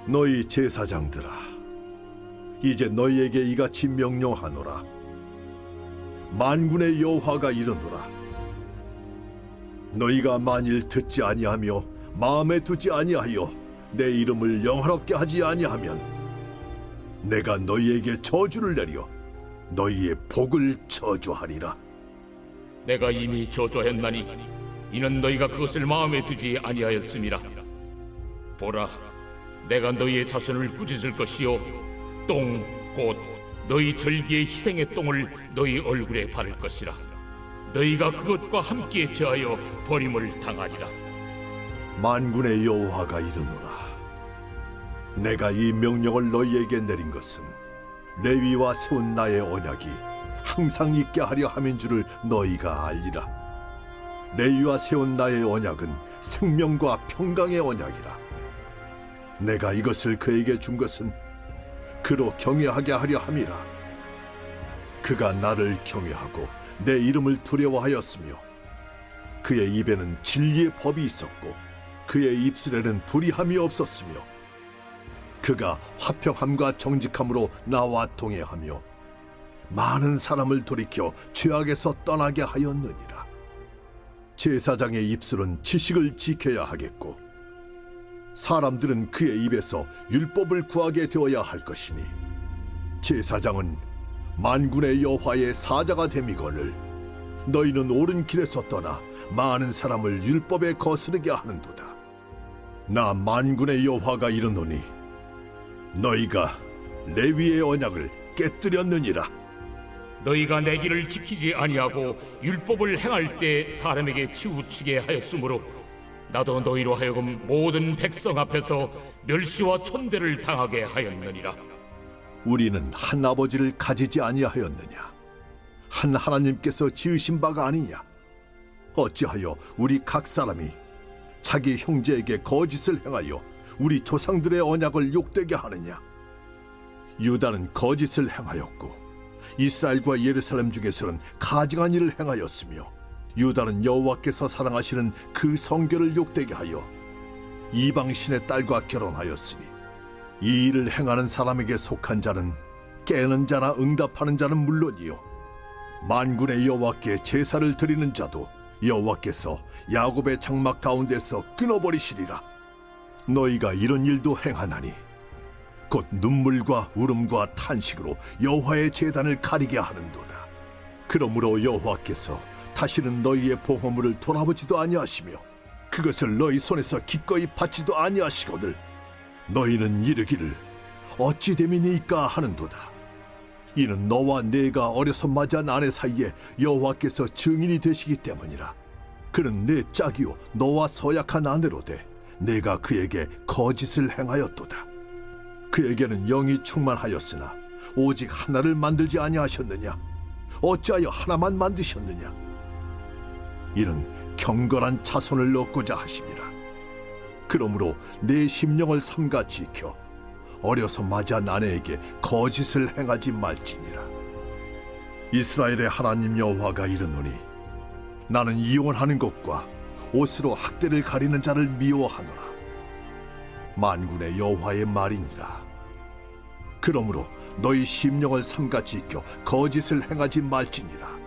너희 제사장들아, 이제 너희에게 이같이 명령하노라. 만군의 여호와가 이르노라. 너희가 만일 듣지 아니하며 마음에 두지 아니하여 내 이름을 영화롭게 하지 아니하면 내가 너희에게 저주를 내려 너희의 복을 저주하리라. 내가 이미 저주하였나니 이는 너희가 그것을 마음에 두지 아니하였음이라. 보라, 내가 너희의 자손을 꾸짖을 것이요 똥 곧 너희 절기의 희생의 똥을 너희 얼굴에 바를 것이라. 너희가 그것과 함께 제하여 버림을 당하리라. 만군의 여호와가 이르노라. 내가 이 명령을 너희에게 내린 것은 레위와 세운 나의 언약이 항상 있게 하려 함인 줄을 너희가 알리라. 레위와 세운 나의 언약은 생명과 평강의 언약이라. 내가 이것을 그에게 준 것은 그로 경외하게 하려 함이라. 그가 나를 경외하고 내 이름을 두려워하였으며 그의 입에는 진리의 법이 있었고 그의 입술에는 불의함이 없었으며 그가 화평함과 정직함으로 나와 동행하며 많은 사람을 돌이켜 죄악에서 떠나게 하였느니라. 제사장의 입술은 지식을 지켜야 하겠고 사람들은 그의 입에서 율법을 구하게 되어야 할 것이니 제사장은 만군의 여호와의 사자가 됨이거늘 너희는 옳은 길에서 떠나 많은 사람을 율법에 거스르게 하는도다. 나 만군의 여호와가 이르노니 너희가 레위의 언약을 깨뜨렸느니라. 너희가 내 길을 지키지 아니하고 율법을 행할 때 사람에게 치우치게 하였으므로 나도 너희로 하여금 모든 백성 앞에서 멸시와 천대를 당하게 하였느니라. 우리는 한 아버지를 가지지 아니하였느냐? 한 하나님께서 지으신 바가 아니냐? 어찌하여 우리 각 사람이 자기 형제에게 거짓을 행하여 우리 조상들의 언약을 욕되게 하느냐? 유다는 거짓을 행하였고 이스라엘과 예루살렘 중에서는 가증한 일을 행하였으며 유다는 여호와께서 사랑하시는 그 성결을 욕되게 하여 이방신의 딸과 결혼하였으니 이 일을 행하는 사람에게 속한 자는 깨는 자나 응답하는 자는 물론이요 만군의 여호와께 제사를 드리는 자도 여호와께서 야곱의 장막 가운데서 끊어버리시리라. 너희가 이런 일도 행하나니 곧 눈물과 울음과 탄식으로 여호와의 제단을 가리게 하는도다. 그러므로 여호와께서 다시는 너희의 보호물을 돌아보지도 아니하시며 그것을 너희 손에서 기꺼이 받지도 아니하시거늘 너희는 이르기를 어찌 됨이니까 하는도다. 이는 너와 내가 어려서 맞이한 아내 사이에 여호와께서 증인이 되시기 때문이라. 그는 내 짝이요 너와 서약한 아내로 돼 내가 그에게 거짓을 행하였도다. 그에게는 영이 충만하였으나 오직 하나를 만들지 아니하셨느냐? 어찌하여 하나만 만드셨느냐? 이는 경건한 자손을 얻고자 하심이라. 그러므로 내 심령을 삼가 지켜 어려서 맞이한 아내에게 거짓을 행하지 말지니라. 이스라엘의 하나님 여호와가 이르노니 나는 이혼하는 것과 옷으로 학대를 가리는 자를 미워하노라. 만군의 여호와의 말이니라. 그러므로 너희 심령을 삼가 지켜 거짓을 행하지 말지니라.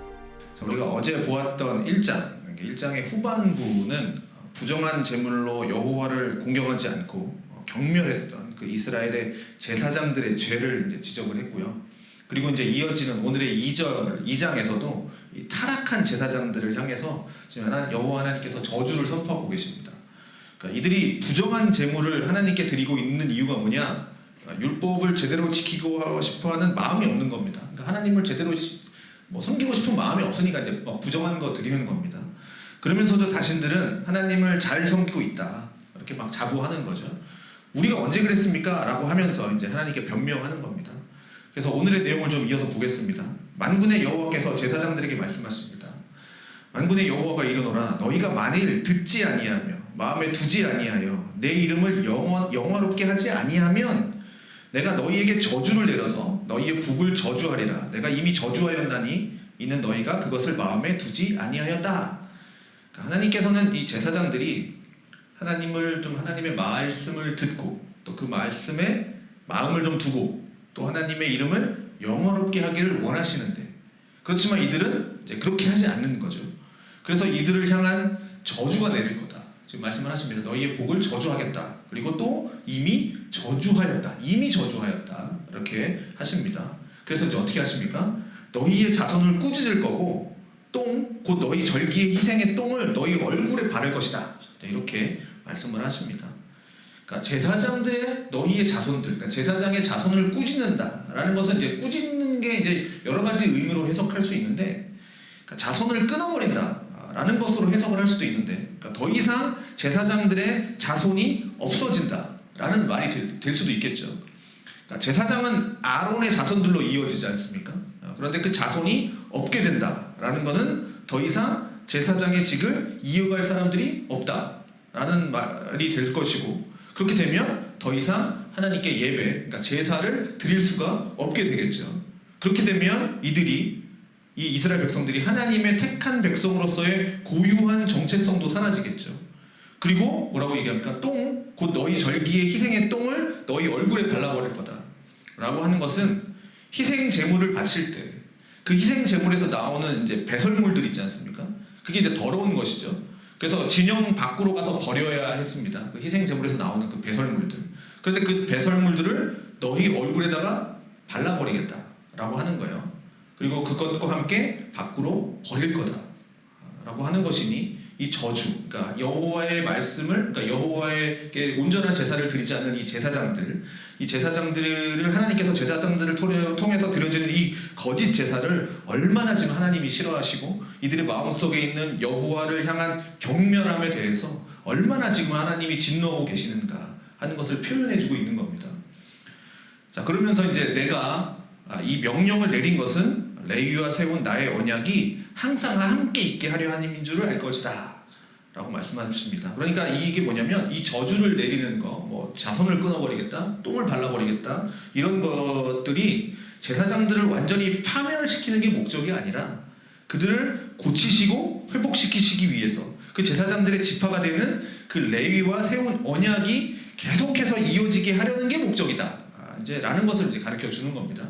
우리가 어제 보았던 1장의 후반부는 부정한 제물로 여호와를 공경하지 않고 경멸했던 그 이스라엘의 제사장들의 죄를 이제 지적을 했고요. 그리고 이제 이어지는 오늘의 2장에서도 이 타락한 제사장들을 향해서 지금 여호와 하나님께서 저주를 선포하고 계십니다. 그러니까 이들이 부정한 제물을 하나님께 드리고 있는 이유가 뭐냐? 율법을 제대로 지키고 싶어하는 마음이 없는 겁니다. 그러니까 하나님을 제대로 섬기고 싶은 마음이 없으니까 이제 부정한 거 드리는 겁니다. 그러면서도 자신들은 하나님을 잘 섬기고 있다 이렇게 막 자부하는 거죠. 우리가 언제 그랬습니까? 라고 하면서 이제 하나님께 변명하는 겁니다. 그래서 오늘의 내용을 좀 이어서 보겠습니다. 만군의 여호와께서 제사장들에게 말씀하십니다. 만군의 여호와가 이르노라. 너희가 만일 듣지 아니하며 마음에 두지 아니하여 내 이름을 영화롭게 하지 아니하면 내가 너희에게 저주를 내려서 너희의 북을 저주하리라. 내가 이미 저주하였나니 이는 너희가 그것을 마음에 두지 아니하였다. 그러니까 하나님께서는 이 제사장들이 하나님의 말씀을 듣고 또 그 말씀에 마음을 좀 두고 또 하나님의 이름을 영화롭게 하기를 원하시는데, 그렇지만 이들은 이제 그렇게 하지 않는 거죠. 그래서 이들을 향한 저주가 내릴 거다. 지금 말씀을 하십니다. 너희의 복을 저주하겠다. 그리고 또 이미 저주하였다. 이미 저주하였다. 이렇게 하십니다. 그래서 이제 어떻게 하십니까? 너희의 자손을 꾸짖을 거고 똥, 곧 너희 절기의 희생의 똥을 너희 얼굴에 바를 것이다. 이렇게 말씀을 하십니다. 그러니까 제사장들의 너희의 자손들, 그러니까 제사장의 자손을 꾸짖는다라는 것은 이제 꾸짖는 게 이제 여러 가지 의미로 해석할 수 있는데, 그러니까 자손을 끊어버린다라는 것으로 해석을 할 수도 있는데, 그러니까 더 이상 제사장들의 자손이 없어진다라는 말이 될 수도 있겠죠. 그러니까 제사장은 아론의 자손들로 이어지지 않습니까? 그런데 그 자손이 없게 된다라는 것은 더 이상 제사장의 직을 이어갈 사람들이 없다라는 말이 될 것이고, 그렇게 되면 더 이상 하나님께 예배, 그러니까 제사를 드릴 수가 없게 되겠죠. 그렇게 되면 이 이스라엘 백성들이 하나님의 택한 백성으로서의 고유한 정체성도 사라지겠죠. 그리고 뭐라고 얘기합니까? 똥, 곧 너희 절기의 희생의 똥을 너희 얼굴에 발라버릴 거다 라고 하는 것은, 희생 제물을 바칠 때 그 희생 제물에서 나오는 이제 배설물들 있지 않습니까? 그게 이제 더러운 것이죠. 그래서 진영 밖으로 가서 버려야 했습니다. 그 희생 제물에서 나오는 그 배설물들. 그런데 그 배설물들을 너희 얼굴에다가 발라버리겠다라고 하는 거예요. 그리고 그것과 함께 밖으로 버릴 거다라고 하는 것이니, 이 저주, 그러니까 여호와의 말씀을, 그러니까 여호와에게 온전한 제사를 드리지 않는 이 제사장들을 하나님께서 제사장들을 통해서 드려지는 이 거짓 제사를 얼마나 지금 하나님이 싫어하시고 이들의 마음속에 있는 여호와를 향한 경멸함에 대해서 얼마나 지금 하나님이 진노하고 계시는가 하는 것을 표현해주고 있는 겁니다. 자, 그러면서 이제 내가 이 명령을 내린 것은 레위와 세운 나의 언약이 항상 함께 있게 하려 함인 줄을 알 것이다 라고 말씀하십니다. 그러니까 이게 뭐냐면, 이 저주를 내리는 거, 뭐 자손을 끊어버리겠다, 똥을 발라버리겠다, 이런 것들이 제사장들을 완전히 파멸시키는 게 목적이 아니라 그들을 고치시고 회복시키시기 위해서 그 제사장들의 지파가 되는 그 레위와 세운 언약이 계속해서 이어지게 하려는 게 목적이다, 이제 라는 것을 이제 가르쳐 주는 겁니다.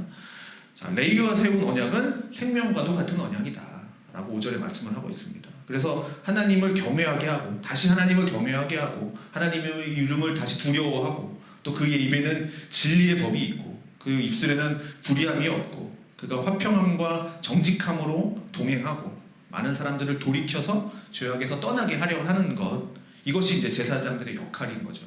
자, 레위와 세운 언약은 생명과도 같은 언약이다 라고 5절에 말씀을 하고 있습니다. 그래서 하나님을 경외하게 하고, 다시 하나님을 경외하게 하고, 하나님의 이름을 다시 두려워하고, 또 그의 입에는 진리의 법이 있고 그 입술에는 불의함이 없고 그가 화평함과 정직함으로 동행하고 많은 사람들을 돌이켜서 죄악에서 떠나게 하려 하는 것, 이것이 이제 제사장들의 역할인 거죠.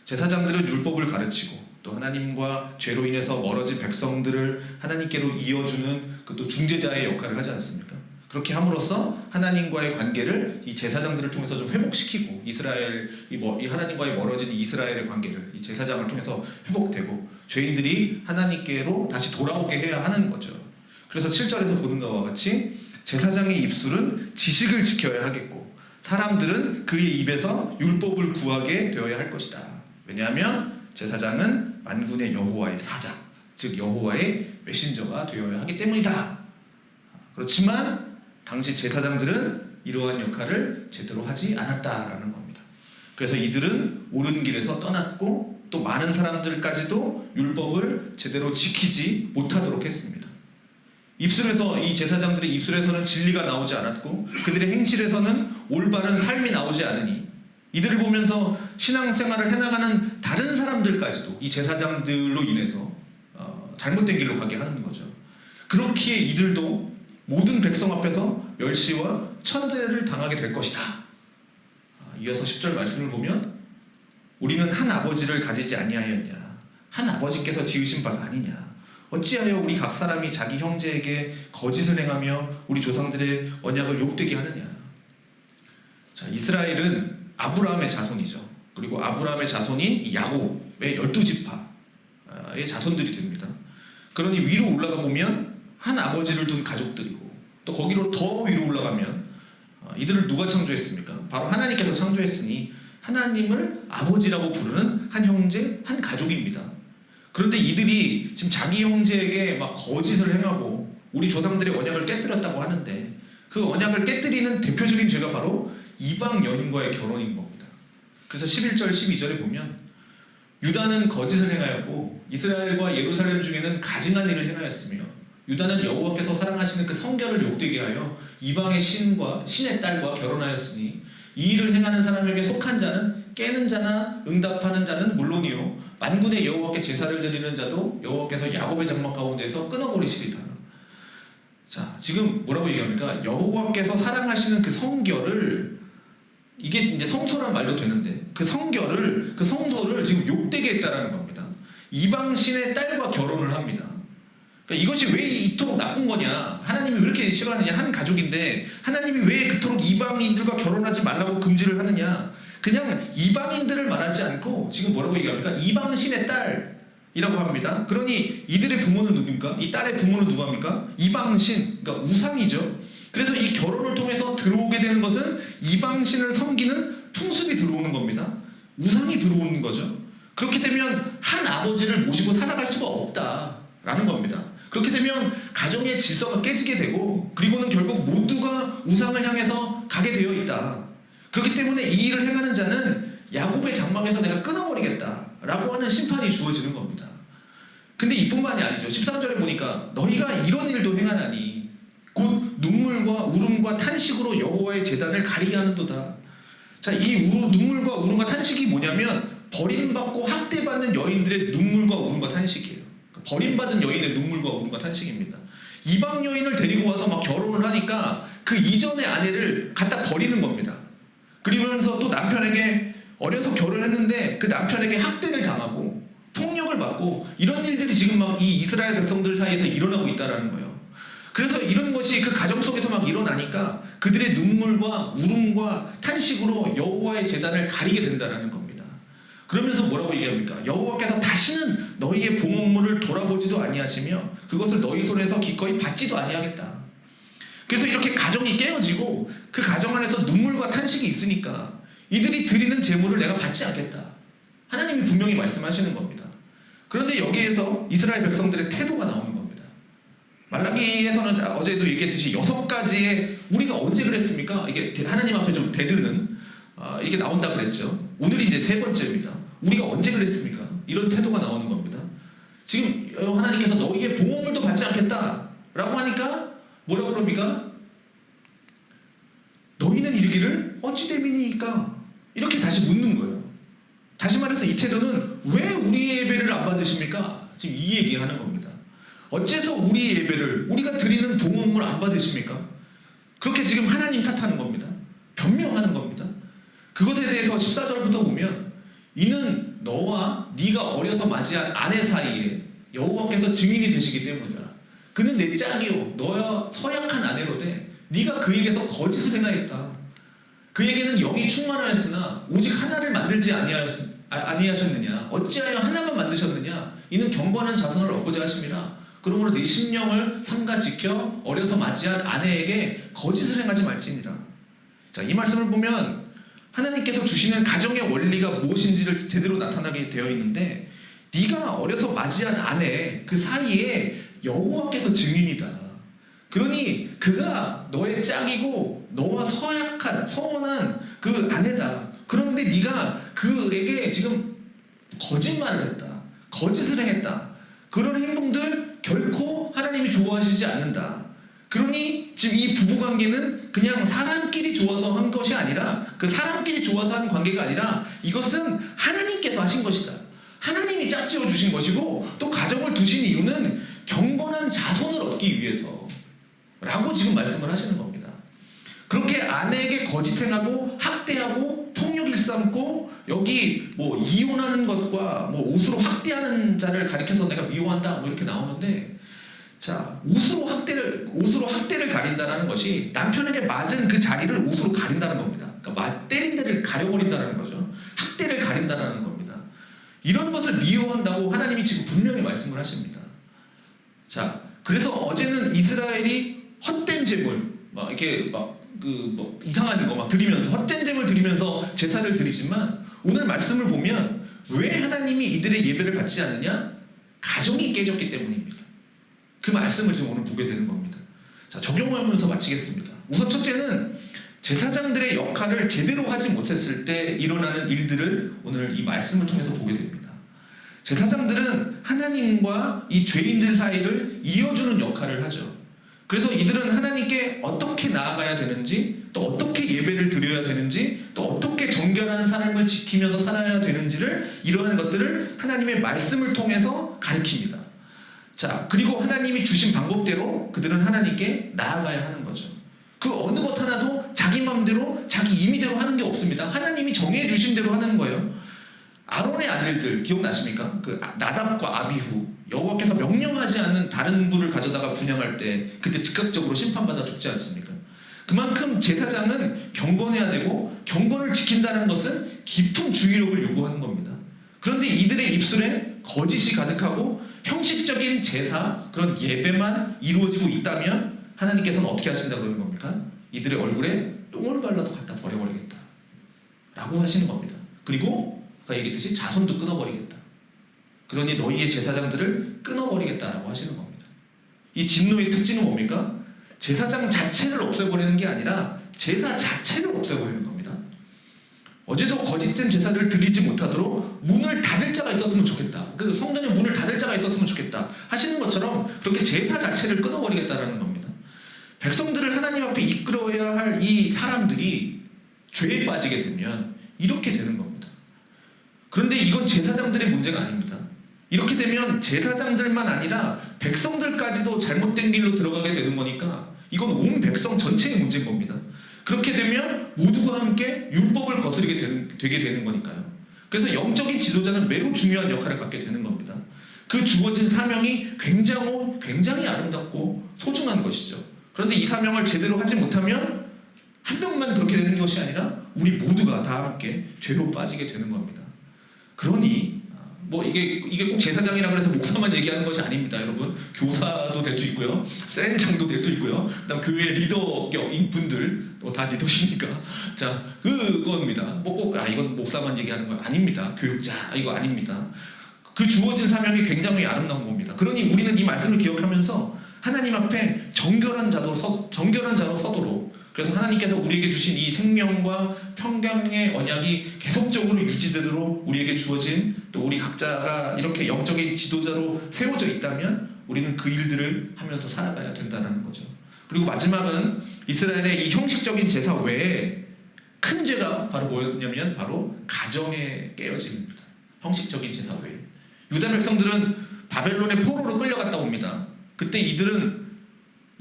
제사장들은 율법을 가르치고 또 하나님과 죄로 인해서 멀어진 백성들을 하나님께로 이어주는 그 또 중재자의 역할을 하지 않습니까? 그렇게 함으로써 하나님과의 관계를 이 제사장들을 통해서 좀 회복시키고, 이 하나님과의 멀어진 이스라엘의 관계를 이 제사장을 통해서 회복되고, 죄인들이 하나님께로 다시 돌아오게 해야 하는 거죠. 그래서 7절에서 보는 것과 같이 제사장의 입술은 지식을 지켜야 하겠고 사람들은 그의 입에서 율법을 구하게 되어야 할 것이다. 왜냐하면 제사장은 만군의 여호와의 사자, 즉 여호와의 메신저가 되어야 하기 때문이다. 그렇지만 당시 제사장들은 이러한 역할을 제대로 하지 않았다라는 겁니다. 그래서 이들은 옳은 길에서 떠났고 또 많은 사람들까지도 율법을 제대로 지키지 못하도록 했습니다. 이 제사장들의 입술에서는 진리가 나오지 않았고 그들의 행실에서는 올바른 삶이 나오지 않으니, 이들을 보면서 신앙생활을 해나가는 다른 사람들까지도 이 제사장들로 인해서 잘못된 길로 가게 하는 거죠. 그렇기에 이들도 모든 백성 앞에서 멸시와 천대를 당하게 될 것이다. 이어서 10절 말씀을 보면, 우리는 한 아버지를 가지지 아니하였냐, 한 아버지께서 지으신 바가 아니냐, 어찌하여 우리 각 사람이 자기 형제에게 거짓을 행하며 우리 조상들의 언약을 욕되게 하느냐. 자, 이스라엘은 아브라함의 자손이죠. 그리고 아브라함의 자손인 이 야곱의 12지파의 자손들이 됩니다. 그러니 위로 올라가 보면 한 아버지를 둔 가족들이고, 또 거기로 더 위로 올라가면 이들을 누가 창조했습니까? 바로 하나님께서 창조했으니 하나님을 아버지라고 부르는 한 형제, 한 가족입니다. 그런데 이들이 지금 자기 형제에게 막 거짓을 행하고 우리 조상들의 언약을 깨뜨렸다고 하는데, 그 언약을 깨뜨리는 대표적인 죄가 바로 이방 여인과의 결혼인 겁니다. 그래서 11절, 12절에 보면 유다는 거짓을 행하였고 이스라엘과 예루살렘 중에는 가증한 일을 행하였으며 유다는 여호와께서 사랑하시는 그 성결을 욕되게 하여 이방의 신의 딸과 결혼하였으니 이 일을 행하는 사람에게 속한 자는 깨는 자나 응답하는 자는 물론이요 만군의 여호와께 제사를 드리는 자도 여호와께서 야곱의 장막 가운데에서 끊어버리시리라. 자, 지금 뭐라고 얘기합니까? 여호와께서 사랑하시는 그 성결을, 이게 이제 성소란 말도 되는데 그 성결을, 그 성소를 지금 욕되게 했다라는 겁니다. 이방신의 딸과 결혼을 합니다. 그러니까 이것이 왜 이토록 나쁜 거냐, 하나님이 왜 이렇게 싫어하느냐, 한 가족인데 하나님이 왜 그토록 이방인들과 결혼하지 말라고 금지를 하느냐, 그냥 이방인들을 말하지 않고 지금 뭐라고 얘기합니까? 이방신의 딸이라고 합니다. 그러니 이들의 부모는 누굽니까? 이 딸의 부모는 누구합니까? 이방신, 그러니까 우상이죠. 그래서 이 결혼을 통해서 들어오게 되는 것은 이방신을 섬기는 풍습이 들어오는 겁니다. 우상이 들어오는 거죠. 그렇게 되면 한 아버지를 모시고 살아갈 수가 없다라는 겁니다. 그렇게 되면 가정의 질서가 깨지게 되고 그리고는 결국 모두가 우상을 향해서 가게 되어 있다. 그렇기 때문에 이 일을 행하는 자는 야곱의 장막에서 내가 끊어버리겠다라고 하는 심판이 주어지는 겁니다. 근데 이뿐만이 아니죠. 13절에 보니까 너희가 이런 일도 행하나니 곧 눈물과 울음과 탄식으로 여호와의 제단을 가리게 하는도다. 자, 이 눈물과 울음과 탄식이 뭐냐면 버림받고 학대받는 여인들의 눈물과 울음과 탄식이에요. 버림받은 여인의 눈물과 울음과 탄식입니다. 이방 여인을 데리고 와서 막 결혼을 하니까 그 이전의 아내를 갖다 버리는 겁니다. 그러면서 또 남편에게 어려서 결혼했는데 그 남편에게 학대를 당하고 폭력을 받고 이런 일들이 지금 막 이 이스라엘 백성들 사이에서 일어나고 있다라는 거예요. 그래서 이런 것이 그 가정 속에서 막 일어나니까 그들의 눈물과 울음과 탄식으로 여호와의 제단을 가리게 된다라는 겁니다. 그러면서 뭐라고 얘기합니까? 여호와께서 다시는 너희의 봉헌물을 돌아보지도 아니하시며 그것을 너희 손에서 기꺼이 받지도 아니하겠다. 그래서 이렇게 가정이 깨어지고 그 가정 안에서 눈물과 탄식이 있으니까 이들이 드리는 제물을 내가 받지 않겠다. 하나님이 분명히 말씀하시는 겁니다. 그런데 여기에서 이스라엘 백성들의 태도가 나오는 겁니다. 말라기에서는 어제도 얘기했듯이 6가지의 우리가 언제 그랬습니까? 이게 하나님 앞에 좀 대드는 이게 나온다 그랬죠. 오늘이 이제 3번째입니다. 우리가 언제 그랬습니까? 이런 태도가 나오는 겁니다. 지금 하나님께서 너희의 봉헌물도 받지 않겠다라고 하니까 뭐라고 그럽니까? 너희는 이르기를 어찌 됨이니까 이렇게 다시 묻는 거예요. 다시 말해서 이 태도는 왜 우리의 예배를 안 받으십니까? 지금 이 얘기하는 겁니다. 어째서 우리의 예배를, 우리가 드리는 봉헌물 안 받으십니까? 그렇게 지금 하나님 탓하는 겁니다. 변명하는 겁니다. 그것에 대해서 14절부터 보면 이는 너와 네가 어려서 맞이한 아내 사이에 여호와께서 증인이 되시기 때문이다. 그는 내 짝이요 너야 서약한 아내로되 네가 그에게서 거짓을 행하였다. 그에게는 영이 충만하였으나 오직 하나를 만들지 아니하셨느냐. 어찌하여 하나만 만드셨느냐. 이는 경건한 자손을 얻고자 하심이라. 그러므로 네 심령을 삼가 지켜 어려서 맞이한 아내에게 거짓을 행하지 말지니라. 자, 이 말씀을 보면 하나님께서 주시는 가정의 원리가 무엇인지를 제대로 나타나게 되어 있는데 네가 어려서 맞이한 아내 그 사이에 여호와께서 증인이다. 그러니 그가 너의 짝이고 너와 서원한 그 아내다. 그런데 네가 그에게 지금 거짓말을 했다. 거짓을 했다. 그런 행동들 결코 하나님이 좋아하시지 않는다. 그러니 지금 이 부부관계는 그냥 사람끼리 좋아서 한 것이 아니라 그 사람끼리 좋아서 한 관계가 아니라 이것은 하나님께서 하신 것이다. 하나님이 짝지어 주신 것이고 또 가정을 두신 이유는 경건한 자손을 얻기 위해서 라고 지금 말씀을 하시는 겁니다. 그렇게 아내에게 거짓행하고 학대하고 폭력 일삼고 여기 뭐 이혼하는 것과 뭐 옷으로 학대하는 자를 가리켜서 내가 미워한다 뭐 이렇게 나오는데 자, 옷으로 학대를 가린다는 것이 남편에게 맞은 그 자리를 옷으로 가린다는 겁니다. 그러니까 때린 데를 가려버린다는 거죠. 학대를 가린다는 겁니다. 이런 것을 미워한다고 하나님이 지금 분명히 말씀을 하십니다. 자, 그래서 어제는 이스라엘이 헛된 제물, 막 이렇게 이상한 거 막 드리면서 헛된 제물 드리면서 제사를 드리지만 오늘 말씀을 보면 왜 하나님이 이들의 예배를 받지 않느냐? 가정이 깨졌기 때문입니다. 그 말씀을 지금 오늘 보게 되는 겁니다. 자, 적용하면서 마치겠습니다. 우선 첫째는 제사장들의 역할을 제대로 하지 못했을 때 일어나는 일들을 오늘 이 말씀을 통해서 보게 됩니다. 제사장들은 하나님과 이 죄인들 사이를 이어주는 역할을 하죠. 그래서 이들은 하나님께 어떻게 나아가야 되는지, 또 어떻게 예배를 드려야 되는지, 또 어떻게 정결한 삶을 지키면서 살아야 되는지를, 이러한 것들을 하나님의 말씀을 통해서 가르칩니다. 자, 그리고 하나님이 주신 방법대로 그들은 하나님께 나아가야 하는 거죠. 그 어느 것 하나도 자기 마음대로, 자기 임의대로 하는 게 없습니다. 하나님이 정해주신 대로 하는 거예요. 아론의 아들들 기억나십니까? 그 나답과 아비후, 여호와께서 명령하지 않는 다른 부를 가져다가 분향할 때 그때 즉각적으로 심판받아 죽지 않습니까? 그만큼 제사장은 경건해야 되고, 경건을 지킨다는 것은 깊은 주의력을 요구하는 겁니다. 그런데 이들의 입술에 거짓이 가득하고 형식적인 제사, 그런 예배만 이루어지고 있다면 하나님께서는 어떻게 하신다고 그러는 겁니까? 이들의 얼굴에 똥을 발라도 갖다 버려버리겠다 라고 하시는 겁니다. 그리고 아까 얘기했듯이 자손도 끊어버리겠다. 그러니 너희의 제사장들을 끊어버리겠다라고 하시는 겁니다. 이 진노의 특징은 뭡니까? 제사장 자체를 없애버리는 게 아니라 제사 자체를 없애버리는 겁니다. 어제도 거짓된 제사를 드리지 못하도록 문을 닫을 자가 있었으면 좋겠다. 그 성전에 문을 닫을 자가 있었으면 좋겠다 하시는 것처럼 그렇게 제사 자체를 끊어버리겠다라는 겁니다. 백성들을 하나님 앞에 이끌어야 할 이 사람들이 죄에 빠지게 되면 이렇게 되는 겁니다. 그런데 이건 제사장들의 문제가 아닙니다. 이렇게 되면 제사장들만 아니라 백성들까지도 잘못된 길로 들어가게 되는 거니까 이건 온 백성 전체의 문제인 겁니다. 그렇게 되면 모두가 함께 율법을 거스르게 되게 되는 거니까요. 그래서 영적인 지도자는 매우 중요한 역할을 갖게 되는 겁니다. 그 주어진 사명이 굉장히 아름답고 소중한 것이죠. 그런데 이 사명을 제대로 하지 못하면 한 명만 그렇게 되는 것이 아니라 우리 모두가 다 함께 죄로 빠지게 되는 겁니다. 그러니 뭐 이게 꼭 제사장이라 그래서 목사만 얘기하는 것이 아닙니다, 여러분. 교사도 될 수 있고요, 셀장도 될 수 있고요, 그다음 교회 리더격인 분들 다 리더시니까 자 그겁니다. 뭐 꼭 이건 목사만 얘기하는 거 아닙니다. 교육자 이거 아닙니다. 그 주어진 사명이 굉장히 아름다운 겁니다. 그러니 우리는 이 말씀을 기억하면서 하나님 앞에 정결한 자로 서도록, 그래서 하나님께서 우리에게 주신 이 생명과 평강의 언약이 계속적으로 유지되도록 우리에게 주어진, 또 우리 각자가 이렇게 영적인 지도자로 세워져 있다면 우리는 그 일들을 하면서 살아가야 된다는 거죠. 그리고 마지막은 이스라엘의 이 형식적인 제사 외에 큰 죄가 바로 뭐였냐면 바로 가정의 깨어짐입니다. 형식적인 제사 외에 유다 백성들은 바벨론의 포로로 끌려갔다 옵니다. 그때 이들은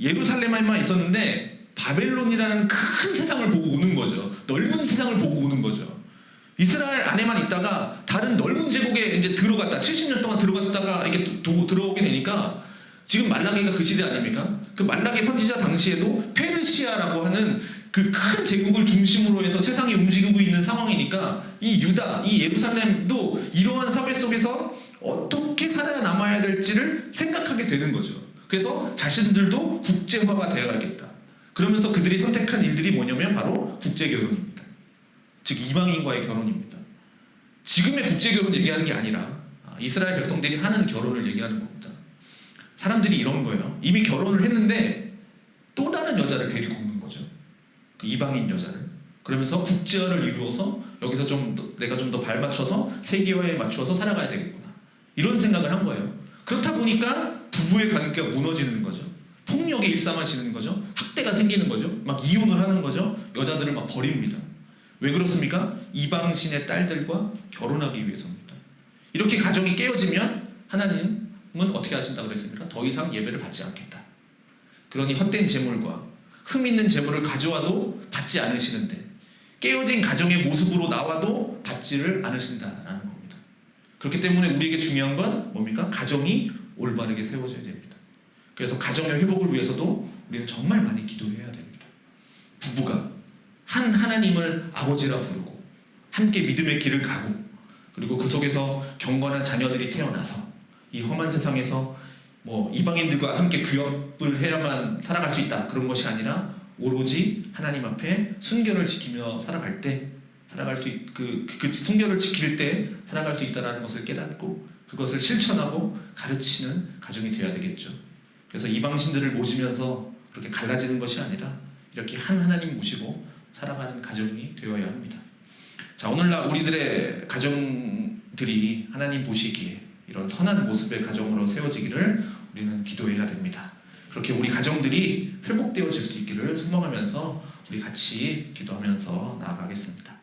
예루살렘에만 있었는데 바벨론이라는 큰 세상을 보고 오는 거죠. 넓은 세상을 보고 오는 거죠. 이스라엘 안에만 있다가 다른 넓은 제국에 이제 들어갔다, 70년 동안 들어갔다가 이게 들어오게 되니까 지금 말라기가 그 시대 아닙니까? 그 말라기 선지자 당시에도 페르시아라고 하는 그 큰 제국을 중심으로 해서 세상이 움직이고 있는 상황이니까 이 유다, 이 예루살렘도 이러한 사회 속에서 어떻게 살아남아야 될지를 생각하게 되는 거죠. 그래서 자신들도 국제화가 되어야겠다. 그러면서 그들이 선택한 일들이 뭐냐면 바로 국제결혼입니다. 즉 이방인과의 결혼입니다. 지금의 국제결혼 얘기하는 게 아니라 이스라엘 백성들이 하는 결혼을 얘기하는 겁니다. 사람들이 이런 거예요. 이미 결혼을 했는데 또 다른 여자를 데리고 오는 거죠. 그 이방인 여자를. 그러면서 국제화를 이루어서 여기서 내가 좀 더 발맞춰서 세계화에 맞추어서 살아가야 되겠구나, 이런 생각을 한 거예요. 그렇다 보니까 부부의 관계가 무너지는 거죠. 폭력에 일삼하시는 거죠. 학대가 생기는 거죠. 막 이혼을 하는 거죠. 여자들을 막 버립니다. 왜 그렇습니까? 이방신의 딸들과 결혼하기 위해서입니다. 이렇게 가정이 깨어지면 하나님은 어떻게 하신다고 그랬습니까? 더 이상 예배를 받지 않겠다. 그러니 헛된 재물과 흠 있는 재물을 가져와도 받지 않으시는데, 깨어진 가정의 모습으로 나와도 받지를 않으신다라는 겁니다. 그렇기 때문에 우리에게 중요한 건 뭡니까? 가정이 올바르게 세워져야 됩니다. 그래서 가정의 회복을 위해서도 우리는 정말 많이 기도해야 됩니다. 부부가 한 하나님을 아버지라 부르고 함께 믿음의 길을 가고, 그리고 그 속에서 경건한 자녀들이 태어나서 이 험한 세상에서 뭐 이방인들과 함께 규합을 해야만 살아갈 수 있다, 그런 것이 아니라 오로지 하나님 앞에 순결을 지키며 살아갈 때, 그 순결을 지킬 때 살아갈 수 있다는 것을 깨닫고 그것을 실천하고 가르치는 가정이 되어야 되겠죠. 그래서 이방신들을 모시면서 그렇게 갈라지는 것이 아니라 이렇게 한 하나님 모시고 살아가는 가정이 되어야 합니다. 자, 오늘날 우리들의 가정들이 하나님 보시기에 이런 선한 모습의 가정으로 세워지기를 우리는 기도해야 됩니다. 그렇게 우리 가정들이 회복되어질 수 있기를 소망하면서 우리 같이 기도하면서 나아가겠습니다.